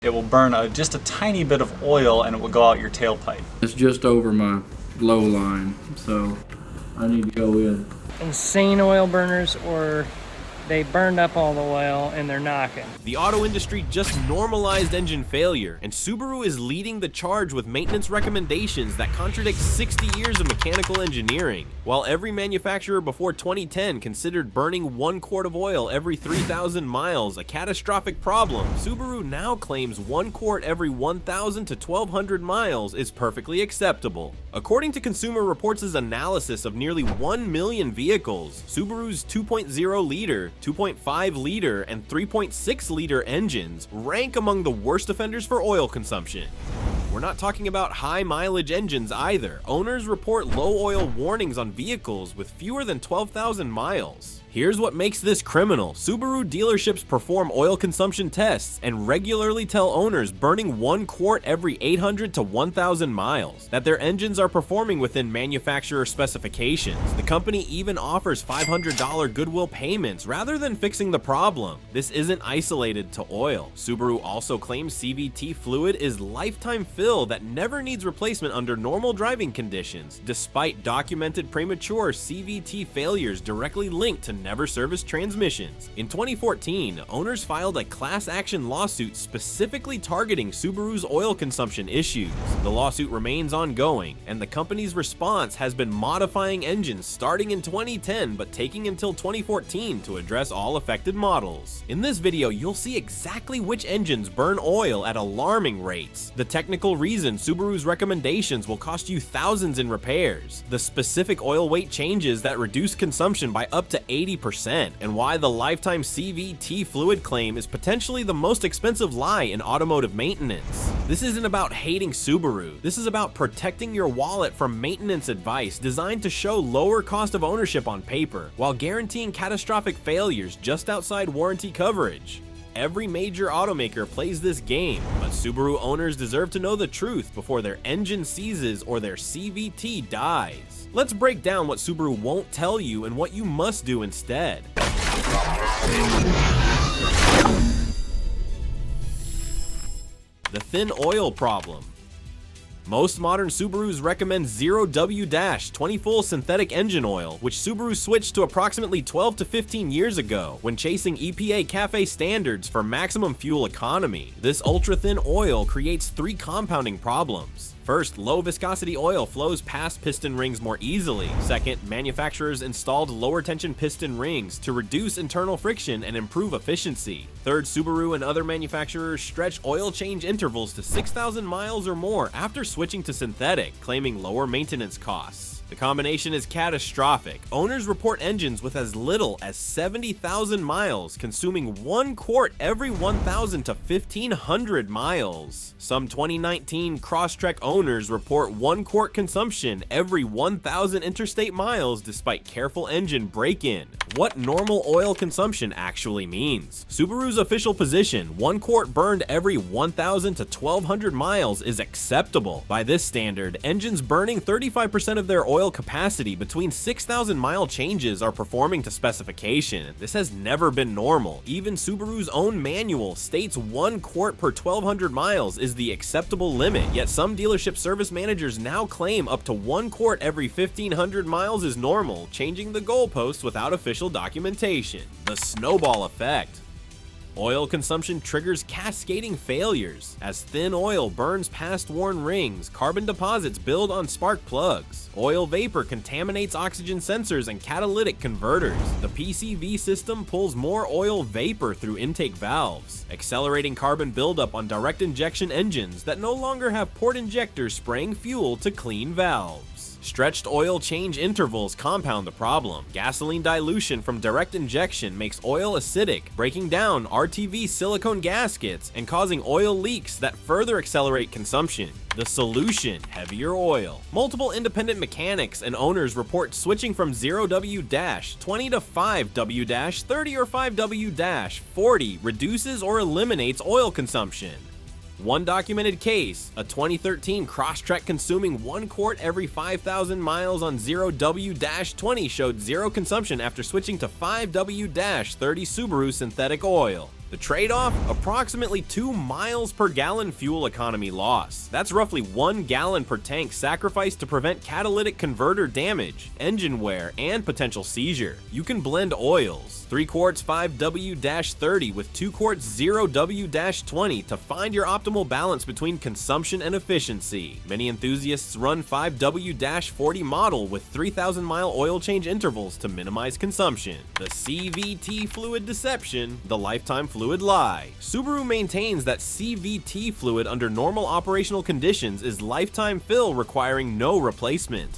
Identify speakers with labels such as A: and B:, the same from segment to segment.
A: It will burn just a tiny bit of oil and it will go out your tailpipe.
B: It's just over my low line, so I need to go in.
C: Insane oil burners, or they burned up all the oil and they're knocking.
D: The auto industry just normalized engine failure, and Subaru is leading the charge with maintenance recommendations that contradict 60 years of mechanical engineering. While every manufacturer before 2010 considered burning 1 quart of oil every 3,000 miles a catastrophic problem, Subaru now claims 1 quart every 1,000 to 1,200 miles is perfectly acceptable. According to Consumer Reports' analysis of nearly 1 million vehicles, Subaru's 2.0 liter, 2.5 liter, and 3.6 liter engines rank among the worst offenders for oil consumption. We're not talking about high mileage engines either. Owners report low oil warnings on vehicles with fewer than 12,000 miles. Here's what makes this criminal. Subaru dealerships perform oil consumption tests and regularly tell owners burning 1 quart every 800 to 1,000 miles that their engines are performing within manufacturer specifications. The company even offers $500 goodwill payments rather than fixing the problem. This isn't isolated to oil. Subaru also claims CVT fluid is lifetime fill that never needs replacement under normal driving conditions, despite documented premature CVT failures directly linked to never serviced transmissions. In 2014, owners filed a class action lawsuit specifically targeting Subaru's oil consumption issues. The lawsuit remains ongoing, and the company's response has been modifying engines starting in 2010 but taking until 2014 to address all affected models. In this video, you'll see exactly which engines burn oil at alarming rates, the technical reason Subaru's recommendations will cost you thousands in repairs, the specific oil weight changes that reduce consumption by up to 80%, and why the lifetime CVT fluid claim is potentially the most expensive lie in automotive maintenance. This isn't about hating Subaru. This is about protecting your wallet from maintenance advice designed to show lower cost of ownership on paper, while guaranteeing catastrophic failures just outside warranty coverage. Every major automaker plays this game, but Subaru owners deserve to know the truth before their engine seizes or their CVT dies. Let's break down what Subaru won't tell you and what you must do instead. The thin oil problem. Most modern Subarus recommend 0W- 20 synthetic engine oil, which Subaru switched to approximately 12 to 15 years ago when chasing EPA CAFE standards for maximum fuel economy. This ultra-thin oil creates 3 compounding problems. First, low viscosity oil flows past piston rings more easily. Second, manufacturers installed lower tension piston rings to reduce internal friction and improve efficiency. Third, Subaru and other manufacturers stretch oil change intervals to 6,000 miles or more after switching to synthetic, claiming lower maintenance costs. The combination is catastrophic. Owners report engines with as little as 70,000 miles, consuming 1 quart every 1,000 to 1,500 miles. Some 2019 Crosstrek owners report 1 quart consumption every 1,000 interstate miles despite careful engine break-in. What normal oil consumption actually means. Subaru's official position, 1 quart burned every 1,000 to 1,200 miles is acceptable. By this standard, engines burning 35% of their oil capacity between 6,000 mile changes are performing to specification. This has never been normal. Even Subaru's own manual states 1 quart per 1,200 miles is the acceptable limit, yet some dealership service managers now claim up to 1 quart every 1,500 miles is normal, changing the goalposts without official documentation. The snowball effect. Oil consumption triggers cascading failures. As thin oil burns past worn rings, carbon deposits build on spark plugs. Oil vapor contaminates oxygen sensors and catalytic converters. The PCV system pulls more oil vapor through intake valves, accelerating carbon buildup on direct injection engines that no longer have port injectors spraying fuel to clean valves. Stretched oil change intervals compound the problem. Gasoline dilution from direct injection makes oil acidic, breaking down RTV silicone gaskets and causing oil leaks that further accelerate consumption. The solution, heavier oil. Multiple independent mechanics and owners report switching from 0W- 20 to 5W- 30 or 5W- 40 reduces or eliminates oil consumption. One documented case, a 2013 Crosstrek consuming 1 quart every 5,000 miles on 0W- 20 showed 0 consumption after switching to 5W- 30 Subaru synthetic oil. The trade-off? Approximately 2 miles per gallon fuel economy loss. That's roughly 1 gallon per tank sacrificed to prevent catalytic converter damage, engine wear, and potential seizure. You can blend oils, 3 quarts 5W-30 with 2 quarts 0W-20 to find your optimal balance between consumption and efficiency. Many enthusiasts run 5W-40 model with 3,000 mile oil change intervals to minimize consumption. The CVT fluid deception, the lifetime fluid lie. Subaru maintains that CVT fluid under normal operational conditions is lifetime fill requiring no replacement.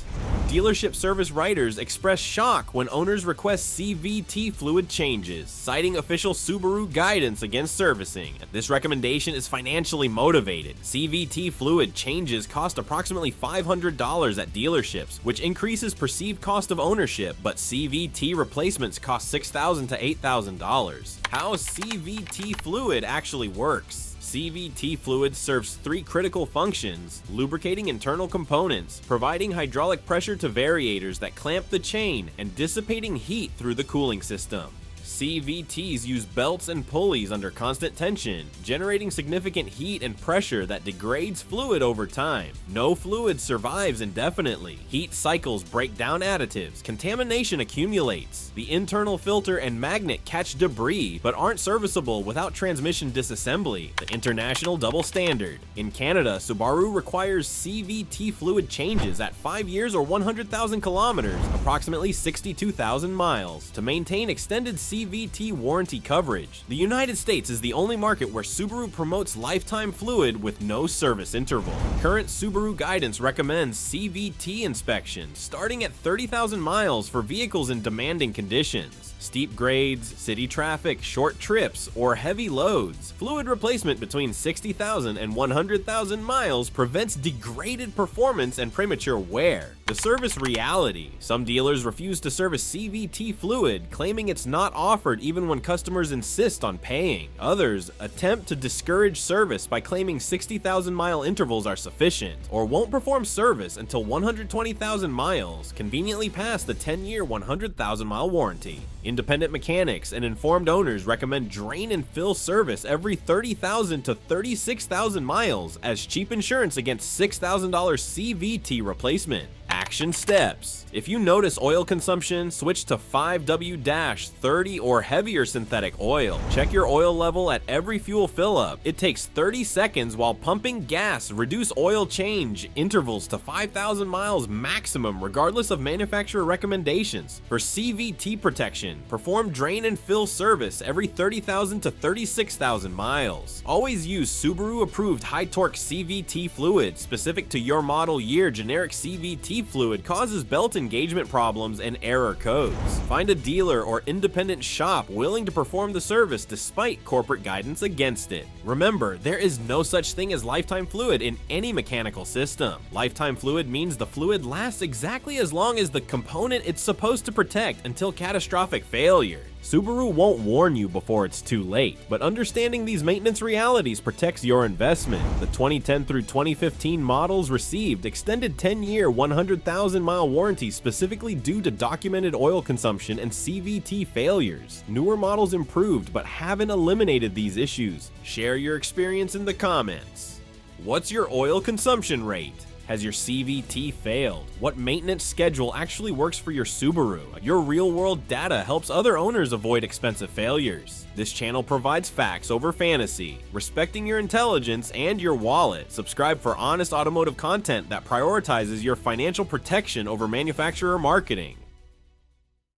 D: Dealership service writers express shock when owners request CVT fluid changes, citing official Subaru guidance against servicing. This recommendation is financially motivated. CVT fluid changes cost approximately $500 at dealerships, which increases perceived cost of ownership, but CVT replacements cost $6,000 to $8,000. How CVT fluid actually works. CVT fluid serves 3 critical functions: lubricating internal components, providing hydraulic pressure to variators that clamp the chain, and dissipating heat through the cooling system. CVTs use belts and pulleys under constant tension, generating significant heat and pressure that degrades fluid over time. No fluid survives indefinitely. Heat cycles break down additives, contamination accumulates. The internal filter and magnet catch debris, but aren't serviceable without transmission disassembly, the international double standard. In Canada, Subaru requires CVT fluid changes at 5 years or 100,000 kilometers, approximately 62,000 miles, to maintain extended CVT warranty coverage. The United States is the only market where Subaru promotes lifetime fluid with no service interval. Current Subaru guidance recommends CVT inspection starting at 30,000 miles for vehicles in demanding conditions. Steep grades, city traffic, short trips, or heavy loads. Fluid replacement between 60,000 and 100,000 miles prevents degraded performance and premature wear. The service reality. Some dealers refuse to service CVT fluid, claiming it's not offered even when customers insist on paying. Others attempt to discourage service by claiming 60,000 mile intervals are sufficient, or won't perform service until 120,000 miles, conveniently past the 10-year 100,000 mile warranty. Independent mechanics and informed owners recommend drain and fill service every 30,000 to 36,000 miles as cheap insurance against $6,000 CVT replacement. Action steps. If you notice oil consumption, switch to 5W-30 or heavier synthetic oil. Check your oil level at every fuel fill-up. It takes 30 seconds while pumping gas. Reduce oil change intervals to 5,000 miles maximum regardless of manufacturer recommendations. For CVT protection, perform drain and fill service every 30,000 to 36,000 miles. Always use Subaru-approved high-torque CVT fluid specific to your model year. Generic CVT fluid causes belt engagement problems and error codes. Find a dealer or independent shop willing to perform the service despite corporate guidance against it. Remember, there is no such thing as lifetime fluid in any mechanical system. Lifetime fluid means the fluid lasts exactly as long as the component it's supposed to protect until catastrophic failure. Subaru won't warn you before it's too late, but understanding these maintenance realities protects your investment. The 2010 through 2015 models received extended 10-year 100,000 mile warranty specifically due to documented oil consumption and CVT failures. Newer models improved but haven't eliminated these issues. Share your experience in the comments. What's your oil consumption rate? Has your CVT failed? What maintenance schedule actually works for your Subaru? Your real-world data helps other owners avoid expensive failures. This channel provides facts over fantasy, respecting your intelligence and your wallet. Subscribe for honest automotive content that prioritizes your financial protection over manufacturer marketing.